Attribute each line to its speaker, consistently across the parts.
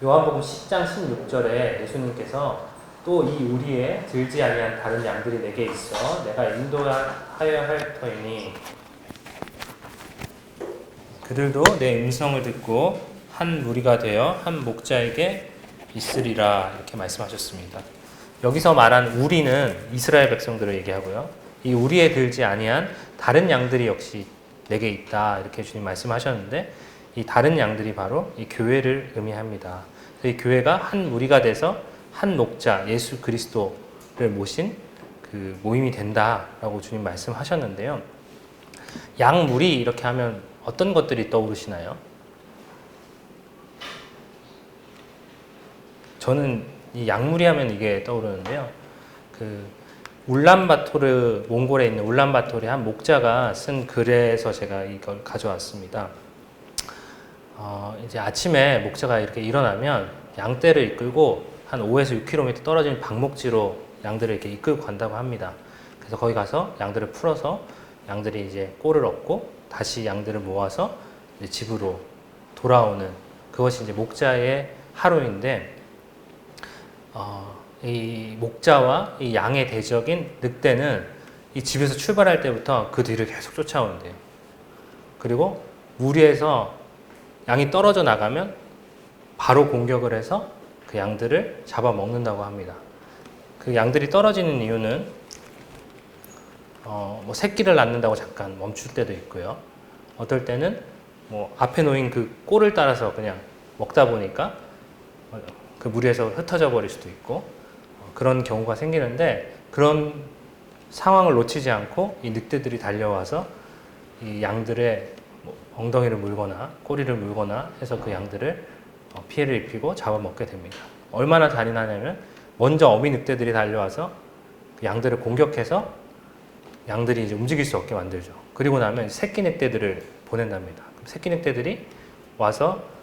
Speaker 1: 요한복음 10장 16절에 예수님께서 또 이 우리에 들지 아니한 다른 양들이 내게 있어 내가 인도하여야 할 터이니 그들도 내 음성을 듣고 한 무리가 되어 한 목자에게 있으리라 이렇게 말씀하셨습니다. 여기서 말한 우리는 이스라엘 백성들을 얘기하고요. 이 우리에 들지 아니한 다른 양들이 역시 내게 있다 이렇게 주님 말씀하셨는데 이 다른 양들이 바로 이 교회를 의미합니다. 이 교회가 한 무리가 돼서 한 목자 예수 그리스도를 모신 그 모임이 된다라고 주님 말씀하셨는데요. 양 무리 이렇게 하면 어떤 것들이 떠오르시나요? 저는 이 양무리 하면 이게 떠오르는데요. 그 울란바토르 몽골에 있는 울란바토르의 한 목자가 쓴 글에서 제가 이걸 가져왔습니다. 이제 아침에 목자가 이렇게 일어나면 양떼를 이끌고 한 5에서 6km 떨어진 방목지로 양들을 이렇게 이끌고 간다고 합니다. 그래서 거기 가서 양들을 풀어서 양들이 이제 꼴을 얻고 다시 양들을 모아서 이제 집으로 돌아오는 그것이 이제 목자의 하루인데, 이 목자와 이 양의 대적인 늑대는 이 집에서 출발할 때부터 그 뒤를 계속 쫓아오는데요. 그리고 무리에서 양이 떨어져 나가면 바로 공격을 해서 그 양들을 잡아먹는다고 합니다. 그 양들이 떨어지는 이유는 뭐 새끼를 낳는다고 잠깐 멈출 때도 있고요. 어떨 때는 뭐 앞에 놓인 그 꼴을 따라서 그냥 먹다 보니까 그 무리에서 흩어져 버릴 수도 있고 그런 경우가 생기는데, 그런 상황을 놓치지 않고 이 늑대들이 달려와서 이 양들의 뭐 엉덩이를 물거나 꼬리를 물거나 해서 그 양들을 피해를 입히고 잡아먹게 됩니다. 얼마나 잔인하냐면 먼저 어미 늑대들이 달려와서 그 양들을 공격해서 양들이 이제 움직일 수 없게 만들죠. 그리고 나면 새끼 늑대들을 보낸답니다. 그럼 새끼 늑대들이 와서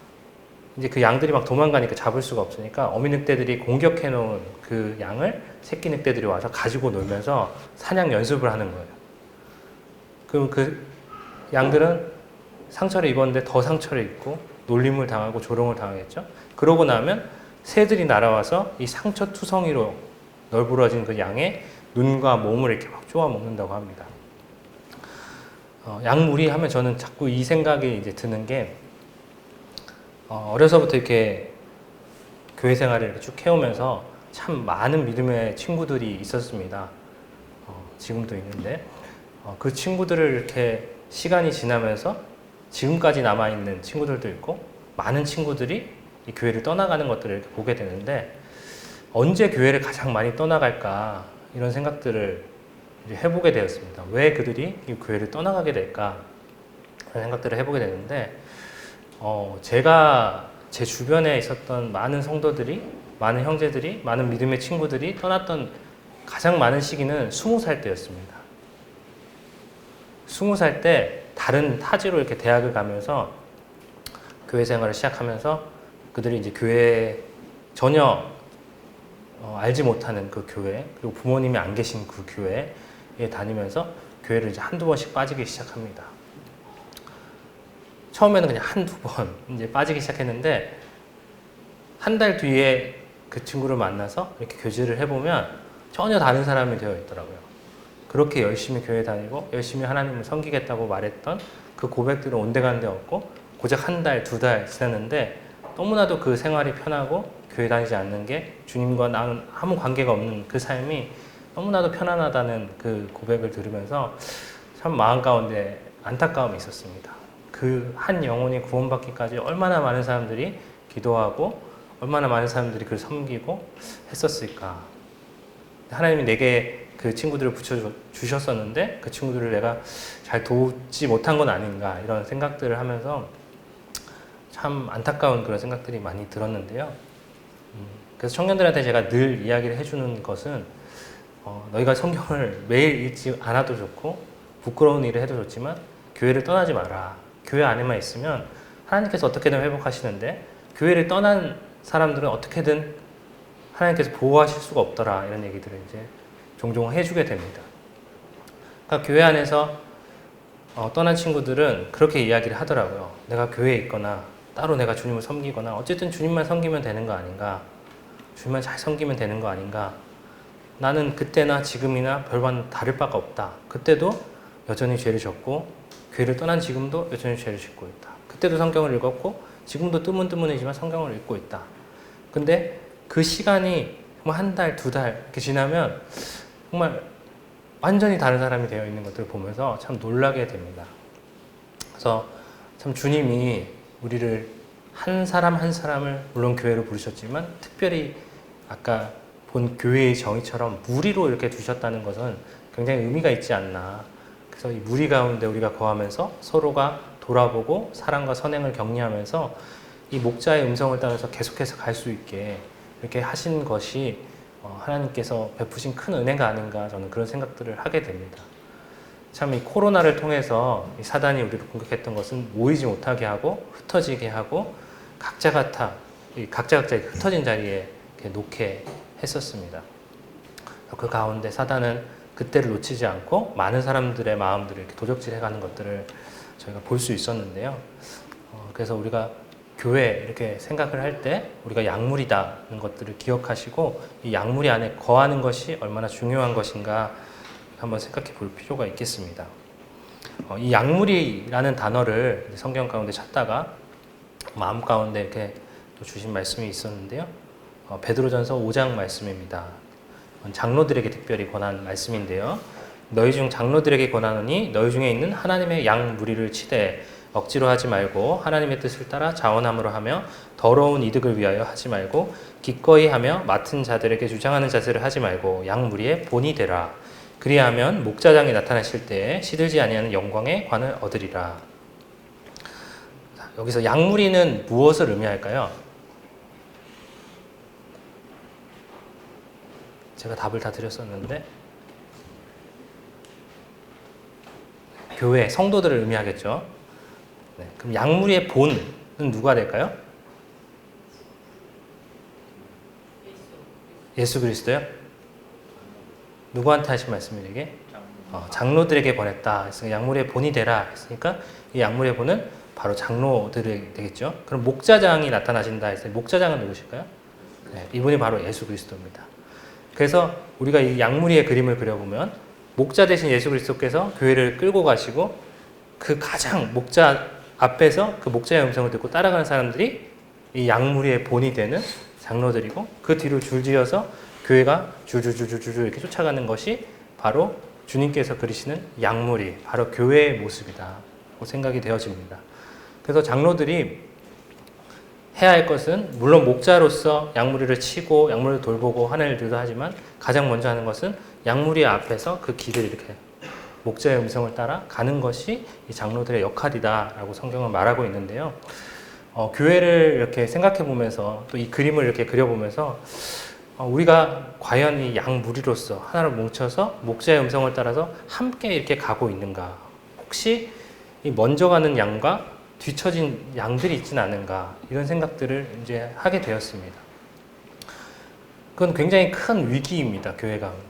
Speaker 1: 이제 그 양들이 막 도망가니까 잡을 수가 없으니까 어미 늑대들이 공격해 놓은 그 양을 새끼 늑대들이 와서 가지고 놀면서 사냥 연습을 하는 거예요. 그럼 그 양들은 상처를 입었는데 더 상처를 입고 놀림을 당하고 조롱을 당하겠죠. 그러고 나면 새들이 날아와서 이 상처 투성이로 널브러진 그 양의 눈과 몸을 이렇게 막 쪼아 먹는다고 합니다. 양무리 하면 저는 자꾸 이 생각이 이제 드는 게, 어려서부터 이렇게 교회 생활을 이렇게 쭉 해오면서 참 많은 믿음의 친구들이 있었습니다. 지금도 있는데, 그 친구들을 이렇게 시간이 지나면서 지금까지 남아있는 친구들도 있고, 많은 친구들이 이 교회를 떠나가는 것들을 이렇게 보게 되는데, 언제 교회를 가장 많이 떠나갈까, 이런 생각들을 이제 해보게 되었습니다. 왜 그들이 이 교회를 떠나가게 될까, 그런 생각들을 해보게 되는데, 제가 제 주변에 있었던 많은 성도들이, 많은 형제들이, 많은 믿음의 친구들이 떠났던 가장 많은 시기는 20살 때였습니다. 20살 때 다른 타지로 이렇게 대학을 가면서 교회 생활을 시작하면서 그들이 이제 교회에 전혀 알지 못하는 그 교회, 그리고 부모님이 안 계신 그 교회에 다니면서 교회를 이제 한두 번씩 빠지기 시작합니다. 처음에는 그냥 한두 번 이제 빠지기 시작했는데, 한 달 뒤에 그 친구를 만나서 이렇게 교제를 해보면 전혀 다른 사람이 되어 있더라고요. 그렇게 열심히 교회 다니고 열심히 하나님을 섬기겠다고 말했던 그 고백들은 온데간데 없고, 고작 한 달, 두 달 지났는데 너무나도 그 생활이 편하고 교회 다니지 않는 게 주님과 나는 아무 관계가 없는 그 삶이 너무나도 편안하다는 그 고백을 들으면서 참 마음 가운데 안타까움이 있었습니다. 그 한 영혼이 구원받기까지 얼마나 많은 사람들이 기도하고 얼마나 많은 사람들이 그를 섬기고 했었을까. 하나님이 내게 그 친구들을 붙여주셨었는데 그 친구들을 내가 잘 돕지 못한 건 아닌가, 이런 생각들을 하면서 참 안타까운 그런 생각들이 많이 들었는데요. 그래서 청년들한테 제가 늘 이야기를 해주는 것은, 너희가 성경을 매일 읽지 않아도 좋고 부끄러운 일을 해도 좋지만 교회를 떠나지 마라. 교회 안에만 있으면 하나님께서 어떻게든 회복하시는데 교회를 떠난 사람들은 어떻게든 하나님께서 보호하실 수가 없더라, 이런 얘기들을 이제 종종 해주게 됩니다. 그러니까 교회 안에서 떠난 친구들은 그렇게 이야기를 하더라고요. 내가 교회에 있거나 따로 내가 주님을 섬기거나 어쨌든 주님만 섬기면 되는 거 아닌가? 주님만 잘 섬기면 되는 거 아닌가? 나는 그때나 지금이나 별반 다를 바가 없다. 그때도 여전히 죄를 졌고 교회를 떠난 지금도 여전히 죄를 짓고 있다. 그때도 성경을 읽었고 지금도 뜨문뜨문이지만 성경을 읽고 있다. 근데 그 시간이 정말 한 달, 두 달 이렇게 지나면 정말 완전히 다른 사람이 되어 있는 것들을 보면서 참 놀라게 됩니다. 그래서 참 주님이 우리를 한 사람 한 사람을 물론 교회로 부르셨지만 특별히 아까 본 교회의 정의처럼 무리로 이렇게 두셨다는 것은 굉장히 의미가 있지 않나. 그래서 이 무리 가운데 우리가 거하면서 서로가 돌아보고 사랑과 선행을 격려하면서 이 목자의 음성을 따라서 계속해서 갈 수 있게 이렇게 하신 것이 하나님께서 베푸신 큰 은혜가 아닌가 저는 그런 생각들을 하게 됩니다. 참 이 코로나를 통해서 이 사단이 우리를 공격했던 것은 모이지 못하게 하고 흩어지게 하고 각자가 흩어진 자리에 이렇게 놓게 했었습니다. 그 가운데 사단은 그때를 놓치지 않고 많은 사람들의 마음들을 이렇게 도적질해가는 것들을 저희가 볼 수 있었는데요. 그래서 우리가 교회 이렇게 생각을 할 때 우리가 약물이다는 것들을 기억하시고 이 약물이 안에 거하는 것이 얼마나 중요한 것인가 한번 생각해 볼 필요가 있겠습니다. 이 약물이라는 단어를 성경 가운데 찾다가 마음 가운데 이렇게 또 주신 말씀이 있었는데요. 베드로전서 5장 말씀입니다. 장로들에게 특별히 권한 말씀인데요. 너희 중 장로들에게 권하노니 너희 중에 있는 하나님의 양 무리를 치되 억지로 하지 말고 하나님의 뜻을 따라 자원함으로 하며 더러운 이득을 위하여 하지 말고 기꺼이 하며 맡은 자들에게 주장하는 자세를 하지 말고 양 무리의 본이 되라. 그리하면 목자장이 나타나실 때에 시들지 아니하는 영광의 관을 얻으리라. 여기서 양 무리는 무엇을 의미할까요? 제가 답을 다 드렸었는데 교회, 성도들을 의미하겠죠. 네, 그럼 양무리의 본은 누가 될까요? 예수 그리스도요? 누구한테 하신 말씀이에요 이게? 장로들에게 권했다. 양무리의 본이 되라 했으니까 이 양무리의 본은 바로 장로들이 되겠죠. 그럼 목자장이 나타나신다 했을 때 목자장은 누구실까요? 네, 이분이 바로 예수 그리스도입니다. 그래서 우리가 이 양무리의 그림을 그려보면 목자 대신 예수 그리스도께서 교회를 끌고 가시고 그 가장 목자 앞에서 그 목자의 음성을 듣고 따라가는 사람들이 이 양무리의 본이 되는 장로들이고 그 뒤로 줄지어서 교회가 줄줄줄줄줄 이렇게 쫓아가는 것이 바로 주님께서 그리시는 양무리, 바로 교회의 모습이다고 생각이 되어집니다. 그래서 장로들이 해야 할 것은 물론 목자로서 양무리를 치고 양무리를 돌보고 하는 일들도 하지만 가장 먼저 하는 것은 양무리 앞에서 그 길을 이렇게 목자의 음성을 따라 가는 것이 이 장로들의 역할이다라고 성경은 말하고 있는데요. 교회를 이렇게 생각해 보면서 또 이 그림을 이렇게 그려보면서 우리가 과연 이 양무리로서 하나로 뭉쳐서 목자의 음성을 따라서 함께 이렇게 가고 있는가? 혹시 이 먼저 가는 양과 뒤처진 양들이 있지는 않은가? 이런 생각들을 이제 하게 되었습니다. 그건 굉장히 큰 위기입니다. 교회 가운데.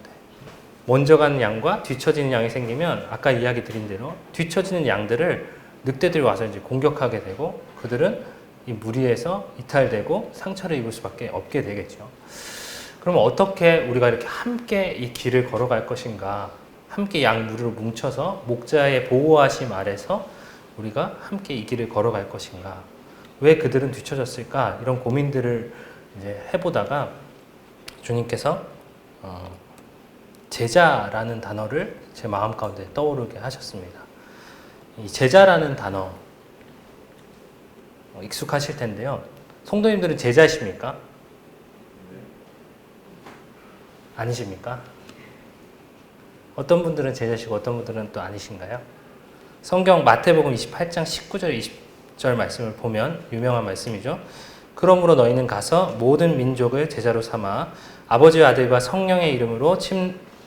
Speaker 1: 먼저 가는 양과 뒤처지는 양이 생기면 아까 이야기 드린 대로 뒤처지는 양들을 늑대들이 와서 이제 공격하게 되고 그들은 이 무리에서 이탈되고 상처를 입을 수밖에 없게 되겠죠. 그러면 어떻게 우리가 이렇게 함께 이 길을 걸어갈 것인가? 함께 양 무리로 뭉쳐서 목자의 보호하심 아래서 우리가 함께 이 길을 걸어갈 것인가? 왜 그들은 뒤처졌을까? 이런 고민들을 이제 해보다가 주님께서 제자라는 단어를 제 마음 가운데 떠오르게 하셨습니다. 이 제자라는 단어 익숙하실 텐데요. 성도님들은 제자십니까? 아니십니까? 어떤 분들은 제자시고 어떤 분들은 또 아니신가요? 성경 마태복음 28장 19절 20절 말씀을 보면 유명한 말씀이죠. 그러므로 너희는 가서 모든 민족을 제자로 삼아 아버지와 아들과 성령의 이름으로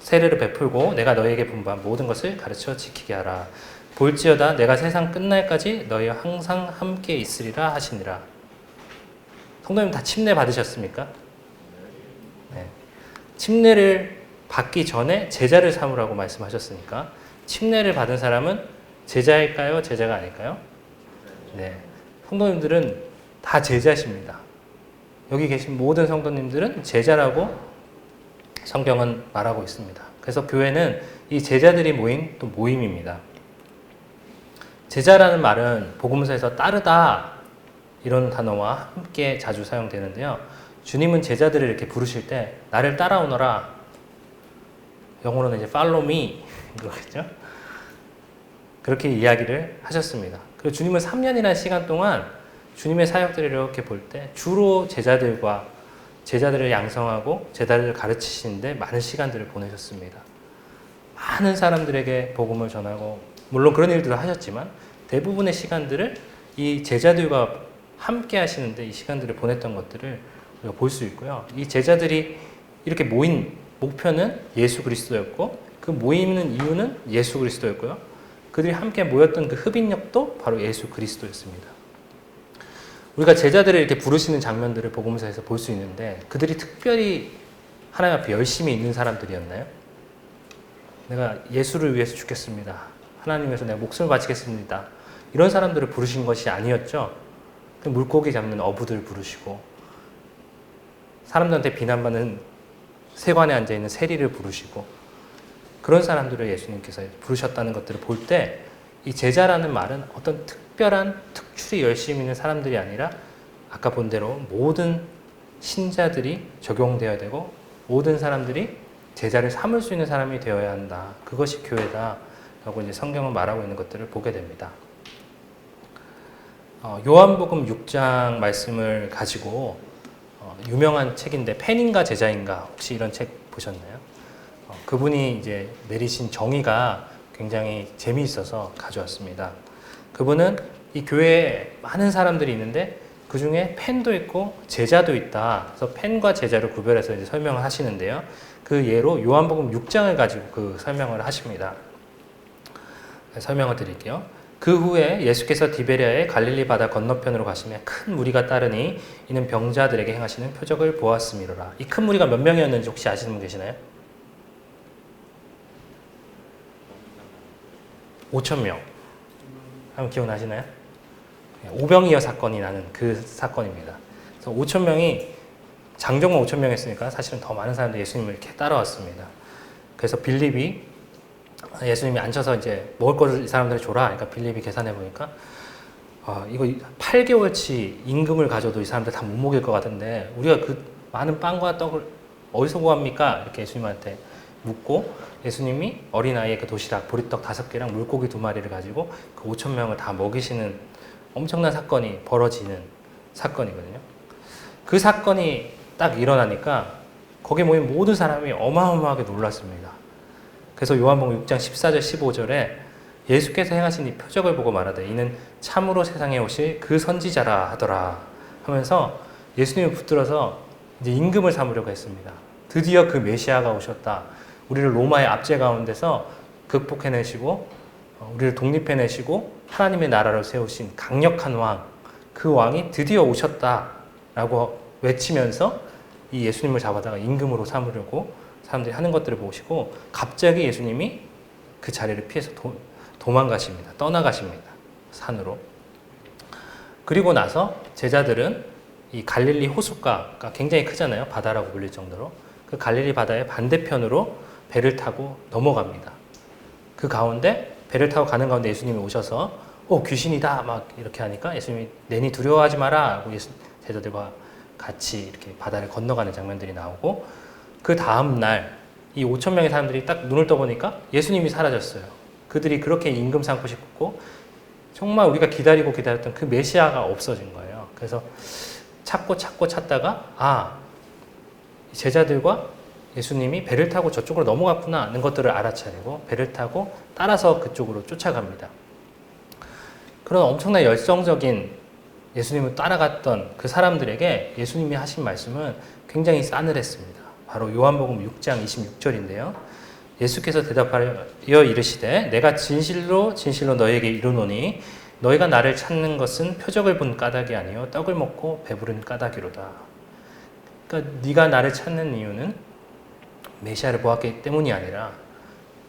Speaker 1: 세례를 베풀고 내가 너희에게 분부한 모든 것을 가르쳐 지키게 하라. 볼지어다 내가 세상 끝날까지 너희와 항상 함께 있으리라 하시니라. 성도님 다 침례 받으셨습니까? 네. 침례를 받기 전에 제자를 삼으라고 말씀하셨으니까 침례를 받은 사람은 제자일까요? 제자가 아닐까요? 네. 성도님들은 다 제자십니다. 여기 계신 모든 성도님들은 제자라고 성경은 말하고 있습니다. 그래서 교회는 이 제자들이 모인 또 모임입니다. 제자라는 말은 복음서에서 따르다 이런 단어와 함께 자주 사용되는데요. 주님은 제자들을 이렇게 부르실 때 나를 따라오너라, 영어로는 이제 follow me 그러겠죠. 그렇게 이야기를 하셨습니다. 그리고 주님은 3년이라는 시간 동안 주님의 사역들을 이렇게 볼 때 주로 제자들을 양성하고 제자들을 가르치시는데 많은 시간들을 보내셨습니다. 많은 사람들에게 복음을 전하고, 물론 그런 일들을 하셨지만 대부분의 시간들을 이 제자들과 함께 하시는데 이 시간들을 보냈던 것들을 우리가 볼 수 있고요. 이 제자들이 이렇게 모인 목표는 예수 그리스도였고, 그 모이는 이유는 예수 그리스도였고요. 그들이 함께 모였던 그 흡인력도 바로 예수 그리스도였습니다. 우리가 제자들을 이렇게 부르시는 장면들을 복음서에서 볼 수 있는데, 그들이 특별히 하나님 앞에 열심히 있는 사람들이었나요? 내가 예수를 위해서 죽겠습니다, 하나님 위해서 내가 목숨을 바치겠습니다, 이런 사람들을 부르신 것이 아니었죠. 물고기 잡는 어부들 부르시고, 사람들한테 비난받는 세관에 앉아있는 세리를 부르시고, 그런 사람들을 예수님께서 부르셨다는 것들을 볼 때 이 제자라는 말은 어떤 특별한 특출이 열심히 있는 사람들이 아니라 아까 본 대로 모든 신자들이 적용되어야 되고 모든 사람들이 제자를 삼을 수 있는 사람이 되어야 한다. 그것이 교회다 라고 이제 성경은 말하고 있는 것들을 보게 됩니다. 요한복음 6장 말씀을 가지고 유명한 책인데 팬인가 제자인가, 혹시 이런 책 보셨나요? 그분이 이제 내리신 정의가 굉장히 재미있어서 가져왔습니다. 그분은 이 교회에 많은 사람들이 있는데 그 중에 팬도 있고 제자도 있다. 그래서 팬과 제자를 구별해서 이제 설명을 하시는데요. 그 예로 요한복음 6장을 가지고 그 설명을 하십니다. 설명을 드릴게요. 그 후에 예수께서 디베랴의 갈릴리 바다 건너편으로 가시며 큰 무리가 따르니 이는 병자들에게 행하시는 표적을 보았음이로라. 이 큰 무리가 몇 명이었는지 혹시 아시는 분 계시나요? 5,000명. 한번 기억나시나요? 오병이어 사건이 나는 그 사건입니다. 그래서 5,000명이 장정만 5,000명 했으니까 사실은 더 많은 사람들이 예수님을 이렇게 따라왔습니다. 그래서 빌립이 예수님이 앉혀서 이제 먹을 거를 이 사람들이 줘라. 그러니까 빌립이 계산해 보니까 이거 8개월치 임금을 가져도 이 사람들 다 못 먹일 것 같은데 우리가 그 많은 빵과 떡을 어디서 구합니까? 이렇게 예수님한테 묻고 예수님이 어린아이의 그 도시락, 보리떡 5개랑 물고기 2마리를 가지고 그 5,000명을 다 먹이시는 엄청난 사건이 벌어지는 사건이거든요. 그 사건이 딱 일어나니까 거기에 모인 모든 사람이 어마어마하게 놀랐습니다. 그래서 요한복음 6장 14절 15절에 예수께서 행하신 이 표적을 보고 말하되 이는 참으로 세상에 오실 그 선지자라 하더라 하면서 예수님을 붙들어서 이제 임금을 삼으려고 했습니다. 드디어 그 메시아가 오셨다. 우리를 로마의 압제 가운데서 극복해내시고 우리를 독립해내시고 하나님의 나라를 세우신 강력한 왕, 그 왕이 드디어 오셨다라고 외치면서 이 예수님을 잡아다가 임금으로 삼으려고 사람들이 하는 것들을 보시고 갑자기 예수님이 그 자리를 피해서 도망가십니다. 떠나가십니다. 산으로. 그리고 나서 제자들은 이 갈릴리 호숫가가 굉장히 크잖아요. 바다라고 불릴 정도로. 그 갈릴리 바다의 반대편으로 배를 타고 넘어갑니다. 그 가운데 배를 타고 가는 가운데 예수님이 오셔서 귀신이다 막 이렇게 하니까 예수님이 내니 두려워하지 마라 하고 제자들과 같이 이렇게 바다를 건너가는 장면들이 나오고 그 다음 날 이 5,000명의 사람들이 딱 눈을 떠보니까 예수님이 사라졌어요. 그들이 그렇게 임금 삼고 싶고 정말 우리가 기다리고 기다렸던 그 메시아가 없어진 거예요. 그래서 찾다가 제자들과 예수님이 배를 타고 저쪽으로 넘어갔구나 하는 것들을 알아차리고 배를 타고 따라서 그쪽으로 쫓아갑니다. 그런 엄청난 열성적인 예수님을 따라갔던 그 사람들에게 예수님이 하신 말씀은 굉장히 싸늘했습니다. 바로 요한복음 6장 26절인데요. 예수께서 대답하여 이르시되 내가 진실로 진실로 너희에게 이르노니 너희가 나를 찾는 것은 표적을 본 까닭이 아니요 떡을 먹고 배부른 까닭이로다. 그러니까 네가 나를 찾는 이유는 메시아를 보았기 때문이 아니라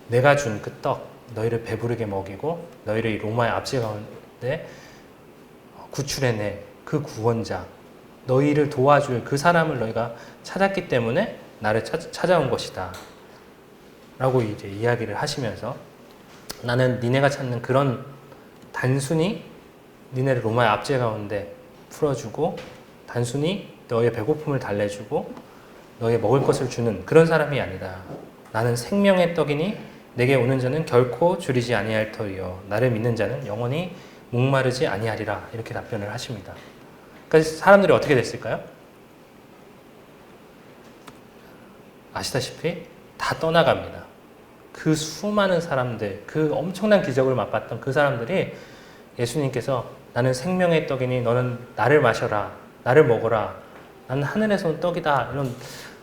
Speaker 1: 내가 준 그 떡, 너희를 배부르게 먹이고 너희를 이 로마의 압제 가운데 구출해내 그 구원자, 너희를 도와줄 그 사람을 너희가 찾았기 때문에 나를 찾아온 것이다 라고 이제 이야기를 하시면서, 나는 니네가 찾는 그런 단순히 니네를 로마의 압제 가운데 풀어주고 단순히 너의 배고픔을 달래주고 너의 먹을 것을 주는 그런 사람이 아니다. 나는 생명의 떡이니 내게 오는 자는 결코 줄이지 아니할 터이요 나를 믿는 자는 영원히 목마르지 아니하리라. 이렇게 답변을 하십니다. 그러니까 사람들이 어떻게 됐을까요? 아시다시피 다 떠나갑니다. 그 수많은 사람들, 그 엄청난 기적을 맛봤던 그 사람들이 예수님께서 나는 생명의 떡이니 너는 나를 마셔라, 나를 먹어라, 나는 하늘에서 온 떡이다, 이런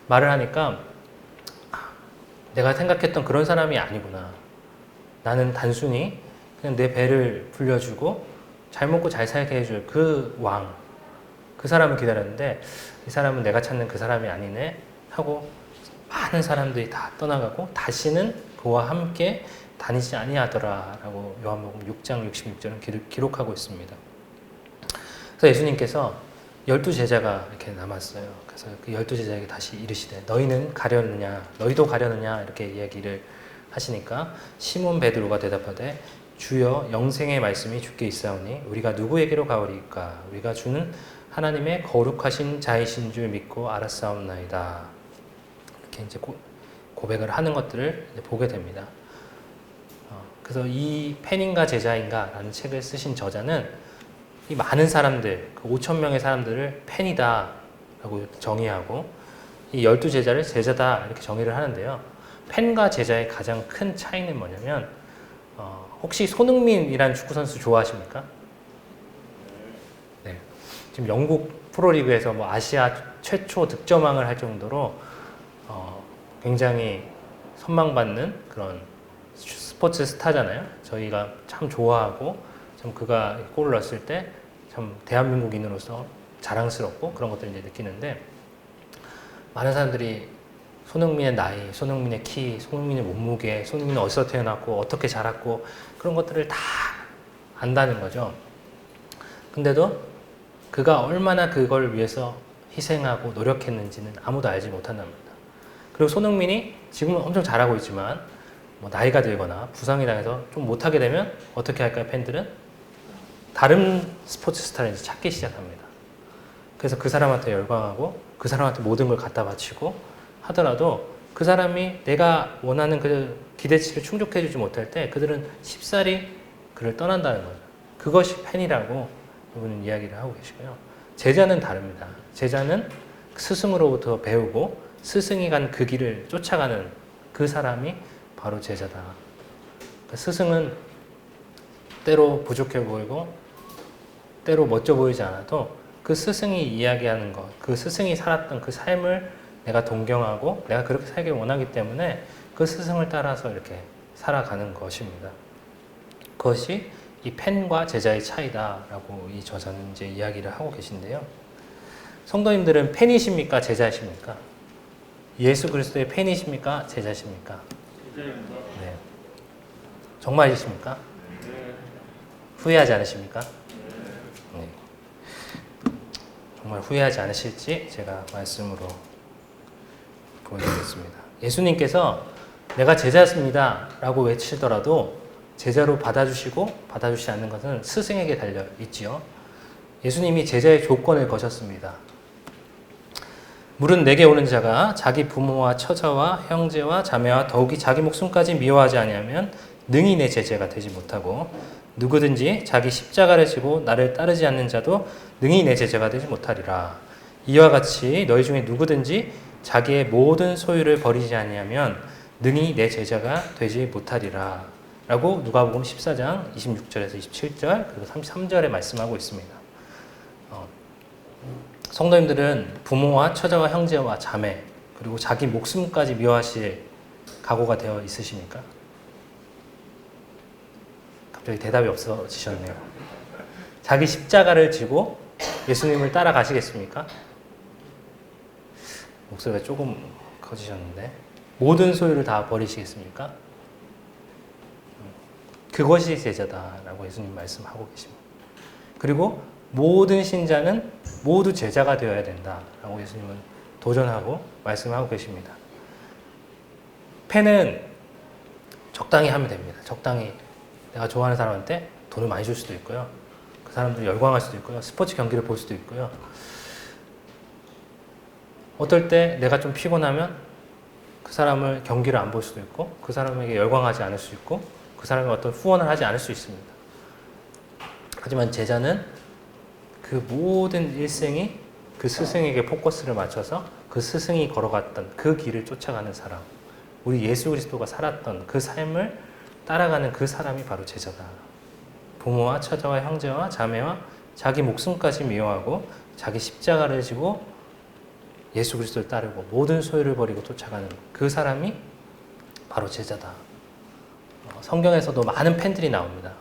Speaker 1: 말을 하니까 내가 생각했던 그런 사람이 아니구나. 나는 단순히 그냥 내 배를 불려주고 잘 먹고 잘 살게 해줄 그 왕, 그 사람을 기다렸는데 이 사람은 내가 찾는 그 사람이 아니네 하고 많은 사람들이 다 떠나가고 다시는 그와 함께 다니지 아니하더라 라고 요한복음 6장 66절은 기록하고 있습니다. 그래서 예수님께서 12제자가 이렇게 남았어요. 그래서 그 12제자에게 다시 이르시되 너희는 가려느냐, 너희도 가려느냐 이렇게 이야기를 하시니까 시몬 베드로가 대답하되 주여 영생의 말씀이 주께 있사오니 우리가 누구에게로 가오리까? 우리가 주는 하나님의 거룩하신 자이신 줄 믿고 알았사옵나이다. 이렇게 이제 고백을 하는 것들을 이제 보게 됩니다. 그래서 이 펜인가 제자인가 라는 책을 쓰신 저자는 이 많은 사람들, 그 5,000명의 사람들을 펜이다 라고 정의하고 이 12제자를 제자다 이렇게 정의를 하는데요. 펜과 제자의 가장 큰 차이는 뭐냐면 혹시 손흥민이라는 축구선수 좋아하십니까? 네. 지금 영국 프로리그에서 뭐 아시아 최초 득점왕을 할 정도로 굉장히 선망받는 그런 스포츠 스타잖아요. 저희가 참 좋아하고 참 그가 골을 넣었을 때 참 대한민국인으로서 자랑스럽고 그런 것들을 이제 느끼는데, 많은 사람들이 손흥민의 나이, 손흥민의 키, 손흥민의 몸무게, 손흥민은 어디서 태어났고 어떻게 자랐고 그런 것들을 다 안다는 거죠. 근데도 그가 얼마나 그걸 위해서 희생하고 노력했는지는 아무도 알지 못한답니다. 그리고 손흥민이 지금은 엄청 잘하고 있지만 뭐 나이가 들거나 부상이 당해서 좀 못하게 되면 어떻게 할까요? 팬들은 다른 스포츠 스타를 이제 찾기 시작합니다. 그래서 그 사람한테 열광하고 그 사람한테 모든 걸 갖다 바치고 하더라도 그 사람이 내가 원하는 그 기대치를 충족해주지 못할 때 그들은 쉽사리 그를 떠난다는 거죠. 그것이 팬이라고 이분은 이야기를 하고 계시고요. 제자는 다릅니다. 제자는 스승으로부터 배우고 스승이 간 그 길을 쫓아가는 그 사람이 바로 제자다. 그러니까 스승은 때로 부족해 보이고 때로 멋져 보이지 않아도 그 스승이 이야기하는 것, 그 스승이 살았던 그 삶을 내가 동경하고 내가 그렇게 살길 원하기 때문에 그 스승을 따라서 이렇게 살아가는 것입니다. 그것이 이 팬과 제자의 차이다라고 이 저자는 이제 이야기를 하고 계신데요. 성도님들은 팬이십니까? 제자이십니까? 예수 그리스도의 팬이십니까? 제자십니까? 제자입니다. 네. 정말이십니까? 네. 후회하지 않으십니까? 네. 정말 후회하지 않으실지 제가 말씀으로 보여드리겠습니다. 예수님께서 내가 제자입니다 라고 외치더라도 제자로 받아주시고 받아주시지 않는 것은 스승에게 달려 있지요. 예수님이 제자의 조건을 거셨습니다. 물은 내게 오는 자가 자기 부모와 처자와 형제와 자매와 더욱이 자기 목숨까지 미워하지 아니하면 능히 내 제자가 되지 못하고 누구든지 자기 십자가를 지고 나를 따르지 않는 자도 능히 내 제자가 되지 못하리라. 이와 같이 너희 중에 누구든지 자기의 모든 소유를 버리지 아니하면 능히 내 제자가 되지 못하리라. 라고 누가복음 14장 26절에서 27절 그리고 33절에 말씀하고 있습니다. 성도님들은 부모와 처자와 형제와 자매 그리고 자기 목숨까지 미워하실 각오가 되어 있으십니까? 갑자기 대답이 없어지셨네요. 자기 십자가를 지고 예수님을 따라가시겠습니까? 목소리가 조금 커지셨는데 모든 소유를 다 버리시겠습니까? 그것이 제자다라고 예수님 말씀하고 계십니다. 그리고 모든 신자는 모두 제자가 되어야 된다라고 예수님은 도전하고 말씀하고 계십니다. 팬은 적당히 하면 됩니다. 적당히 내가 좋아하는 사람한테 돈을 많이 줄 수도 있고요. 그 사람들 열광할 수도 있고요. 스포츠 경기를 볼 수도 있고요. 어떨 때 내가 좀 피곤하면 그 사람을 경기를 안 볼 수도 있고 그 사람에게 열광하지 않을 수 있고 그 사람의 어떤 후원을 하지 않을 수 있습니다. 하지만 제자는 그 모든 일생이 그 스승에게 포커스를 맞춰서 그 스승이 걸어갔던 그 길을 쫓아가는 사람, 우리 예수 그리스도가 살았던 그 삶을 따라가는 그 사람이 바로 제자다. 부모와 처자와 형제와 자매와 자기 목숨까지 미워하고 자기 십자가를 지고 예수 그리스도를 따르고 모든 소유를 버리고 쫓아가는 그 사람이 바로 제자다. 성경에서도 많은 팬들이 나옵니다.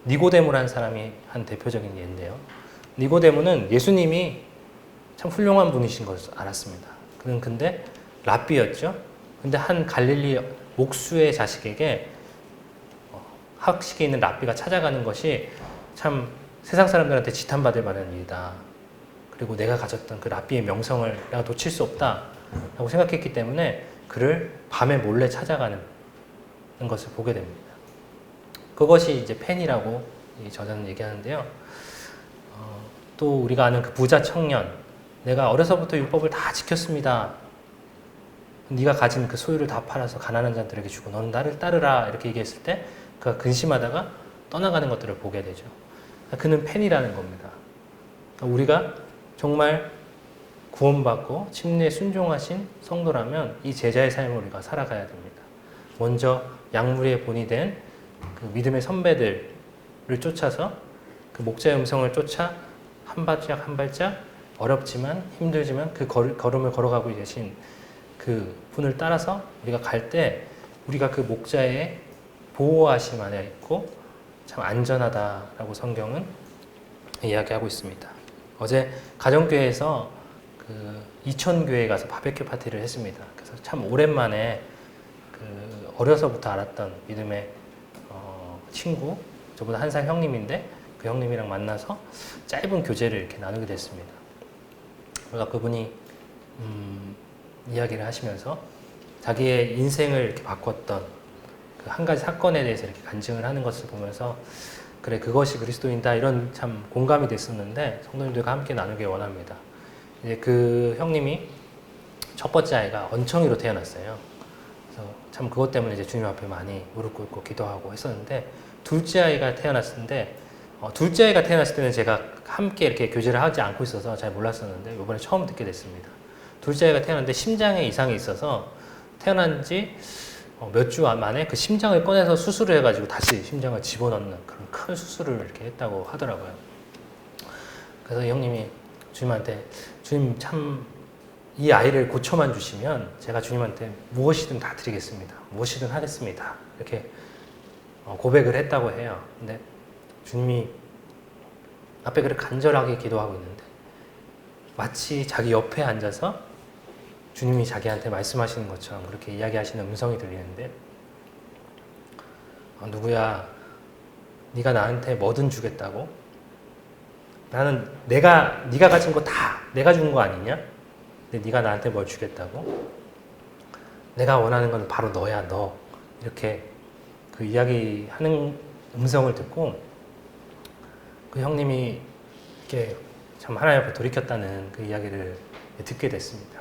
Speaker 1: 니고데모라는 사람이 한 대표적인 예인데요. 니고데모는 예수님이 참 훌륭한 분이신 것을 알았습니다. 그는 근데 랍비였죠. 근데 한 갈릴리 목수의 자식에게 학식에 있는 랍비가 찾아가는 것이 참 세상 사람들한테 지탄받을 만한 일이다. 그리고 내가 가졌던 그 랍비의 명성을 내가 놓칠 수 없다 라고 생각했기 때문에 그를 밤에 몰래 찾아가는 것을 보게 됩니다. 그것이 이제 팬이라고 이 저자는 얘기하는데요. 또 우리가 아는 그 부자 청년, 내가 어려서부터 율법을 다 지켰습니다. 네가 가진 그 소유를 다 팔아서 가난한 자들에게 주고 너는 나를 따르라 이렇게 얘기했을 때 그가 근심하다가 떠나가는 것들을 보게 되죠. 그는 팬이라는 겁니다. 우리가 정말 구원받고 침례에 순종하신 성도라면 이 제자의 삶을 우리가 살아가야 됩니다. 먼저 약물의 본이 된 그 믿음의 선배들을 쫓아서 그 목자의 음성을 쫓아 한 발짝 한 발짝 어렵지만 힘들지만 그 걸음을 걸어가고 계신 그 분을 따라서 우리가 갈 때 우리가 그 목자의 보호하심 안에 있고 참 안전하다라고 성경은 이야기하고 있습니다. 어제 가정교회에서 그 이천교회에 가서 바베큐 파티를 했습니다. 그래서 참 오랜만에 그 어려서부터 알았던 믿음의 친구, 저보다 한 살 형님인데 그 형님이랑 만나서 짧은 교제를 이렇게 나누게 됐습니다. 그러니까 그분이 이야기를 하시면서 자기의 인생을 이렇게 바꿨던 그 한 가지 사건에 대해서 이렇게 간증을 하는 것을 보면서 그래 그것이 그리스도인다 이런 참 공감이 됐었는데 성도님들과 함께 나누길 원합니다. 이제 그 형님이 첫 번째 아이가 언청이로 태어났어요. 그래서 참 그것 때문에 이제 주님 앞에 많이 무릎 꿇고 기도하고 했었는데 둘째 아이가 태어났는데 둘째 아이가 태어났을 때는 제가 함께 이렇게 교제를 하지 않고 있어서 잘 몰랐었는데 이번에 처음 듣게 됐습니다. 둘째 아이가 태어났는데 심장에 이상이 있어서 태어난 지 몇 주 만에 그 심장을 꺼내서 수술을 해가지고 다시 심장을 집어넣는 그런 큰 수술을 이렇게 했다고 하더라고요. 그래서 형님이 주님한테 주님 참 이 아이를 고쳐만 주시면 제가 주님한테 무엇이든 다 드리겠습니다. 무엇이든 하겠습니다. 이렇게 고백을 했다고 해요. 근데 주님이 앞에 그렇게 간절하게 기도하고 있는데 마치 자기 옆에 앉아서 주님이 자기한테 말씀하시는 것처럼 그렇게 이야기하시는 음성이 들리는데 누구야 네가 나한테 뭐든 주겠다고? 나는 네가 가진 거 다 내가 준 거 아니냐? 근데 네가 나한테 뭘 주겠다고? 내가 원하는 건 바로 너야 너. 이렇게 그 이야기하는 음성을 듣고 그 형님이 이렇게 참 하나님 앞에 돌이켰다는 그 이야기를 듣게 됐습니다.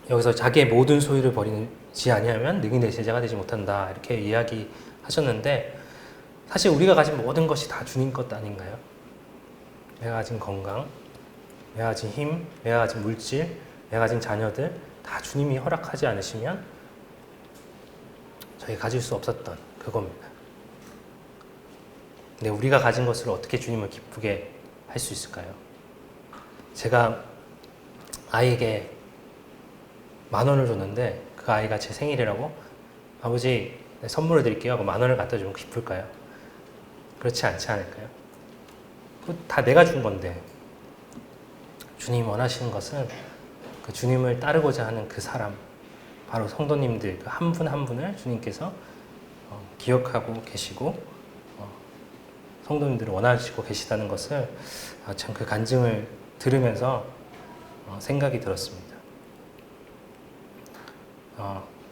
Speaker 1: 여기서 자기의 모든 소유를 버리지 아니하면 능히 내 제자가 되지 못한다 이렇게 이야기하셨는데 사실 우리가 가진 모든 것이 다 주님 것 아닌가요? 내가 가진 건강, 내가 가진 힘, 내가 가진 물질, 내가 가진 자녀들 다 주님이 허락하지 않으시면 저희 가질 수 없었던 그겁니다. 근데 우리가 가진 것을 어떻게 주님을 기쁘게 할 수 있을까요? 제가 아이에게 10,000원을 줬는데 그 아이가 제 생일이라고 아버지 선물을 드릴게요 하고 10,000원을 갖다 주면 기쁠까요? 그렇지 않지 않을까요? 그거 다 내가 준 건데 주님이 원하시는 것은 그 주님을 따르고자 하는 그 사람 바로 성도님들 한 분 한 분을 주님께서 기억하고 계시고 성도님들을 원하시고 계시다는 것을 참 그 간증을 들으면서 생각이 들었습니다.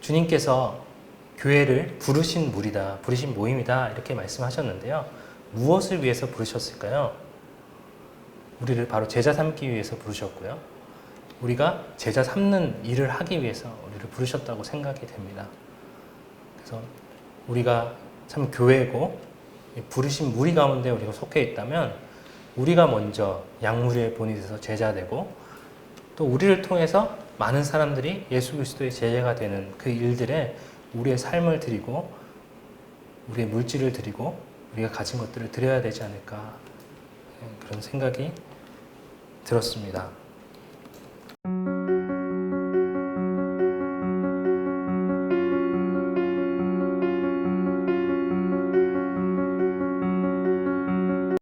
Speaker 1: 주님께서 교회를 부르신 무리다, 부르신 모임이다 이렇게 말씀하셨는데요. 무엇을 위해서 부르셨을까요? 우리를 바로 제자 삼기 위해서 부르셨고요. 우리가 제자 삼는 일을 하기 위해서 우리를 부르셨다고 생각이 됩니다. 그래서 우리가 참 교회고 부르신 무리 가운데 우리가 속해 있다면 우리가 먼저 양무리의 본이 돼서 제자 되고 또 우리를 통해서 많은 사람들이 예수 그리스도의 제자가 되는 그 일들에 우리의 삶을 드리고 우리의 물질을 드리고 우리가 가진 것들을 드려야 되지 않을까 그런 생각이 들었습니다.